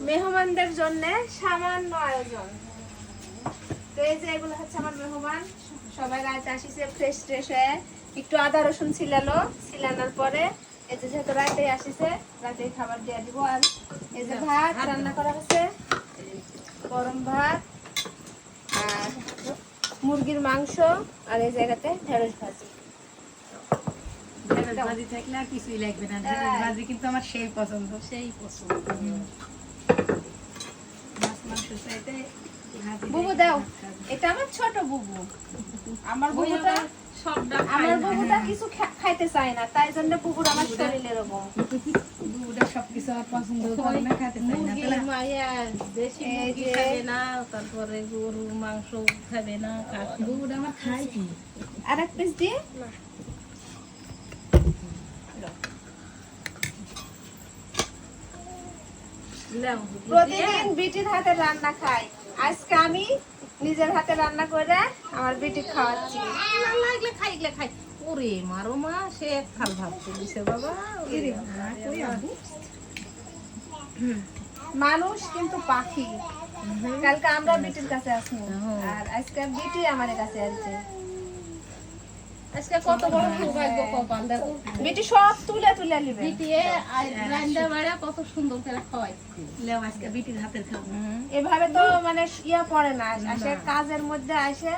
মেহমানদের জন্য সামান্য আয়োজন। তো এই যে এগুলো হচ্ছে আমার মেহমান, সবাই রাতে আসিছে ফ্রেশ ট্রেশ হয়ে, একটু আদা রসুন ছিলানোর পরে এই যে যেহেতু রাতে আসিছে, রাতে খাবার দিয়ে দিব। আর এই যে ভাত রান্না করা হচ্ছে, গরম ভাত আর মুরগির মাংস, আর এই জায়গাতে ঢেঁড়স ভাজি। ঢেঁড়স ভাজি থাকলে আর কিছুই লাগবে না। ঢেঁড়স ভাজি কিন্তু আমার সেই পছন্দ। মাছ মাংস চাইতে বুবু দাও, এটা আমার ছোট বুবু। আমার বুবুটা কিছু খাইতে চায় না, তাই জন্য বুবুর আমার শরীর এরকম। বুবুটা সবকিছু আমার পছন্দ করে না, খেতে চাই না। তাহলে দেশি মুরগি খাবে না, তারপরে গরুর মাংস খাবে না। বুবুটা আমার খাই কি। আর এক পিস দিয়ে প্রতিদিন বিটির হাতে রান্না খাই, আজকে আমি নিজের হাতে রান্না করে আমার বিটি খাওয়াচ্ছি। লাগলে খাই। ওরে মারো মা, সে এক খাল ভাত দিছে বাবা। মানুষ কিন্তু পাখি। কালকে আমরা বিটির কাছে আসবো, আর আজকে বিটি আমার কাছে আসছে। আজকে কত বড় সৌভাগ্য কপাল, দেখো বিটি সব তুলে তুলে নিবে। বিটিয়ে রান্না বাড়া কত সুন্দর করে খাওয়াইছে। লেও আজকে বিটির হাতের খাবো। এভাবে তো মানে ইয়া পড়ে না, আসে কাজের মধ্যে আসে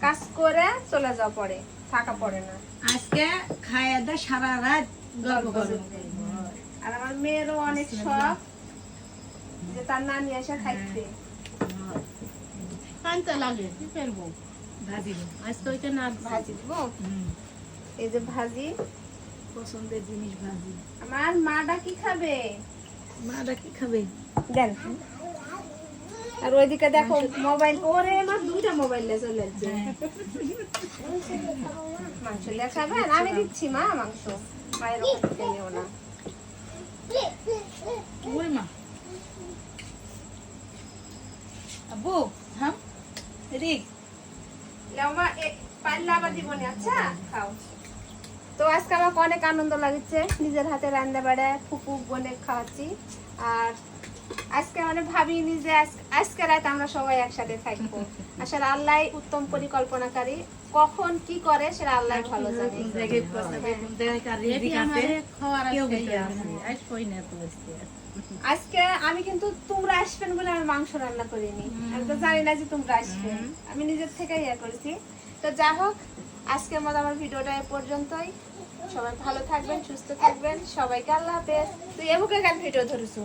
কাজ করে চলে যাওয়া পড়ে, থাকা পড়ে না। আজকে খায় দা সারা রাত গল্প করব। আর আমার মেয়েরও অনেক শখ যে তার নানি এসে খাইতে। কাঁচা লাগে, কি করবো? ভাজি আজকে ওইটা না ভাজি দিব, এই যে ভাজি পছন্দের জিনিস ভাজি। আমার মাটা কি খাবে, মাটা কি খাবে দেন। আর ওইদিকে দেখো মোবাইল, ওরে আমার দুইটা মোবাইল নিয়ে চলে যাচ্ছে। মাংস নিয়ে খাবেন? আমি দিচ্ছি মা মাংস, মায়ের ওখান থেকে নিও না। ওই মা আব্বু হাম এদিক লাও মা, পাল্লা আবার দিবনি, আচ্ছা খাও। তো আজকে আমাকে অনেক আনন্দ লাগছে, নিজের হাতে রান্না বাড়া ফুপু বোনে খাওয়াচ্ছি। আর আজকে মানে ভাবিনি যে আজকে রাত আমরা সবাই একসাথে থাকবো। আসলে আল্লাহ উত্তম পরিকল্পনাকারী, কখন কি করে সেটা আল্লাহ ভালো জানে। আজকে আমি কিন্তু তোমরা আসবেন বলে আমি মাংস রান্না করিনি, আমি তো জানি না যে তোমরা আসবে, আমি নিজের থেকে ইয়ে করেছি। তো যা হোক, আজকের মতো আমার ভিডিওটা এ পর্যন্তই। সবাই ভালো থাকবেন, সুস্থ থাকবেন, সবাইকে আল্লাহ হাফেজ। তুই এমুকে কেন ভিডিও ধরেছো?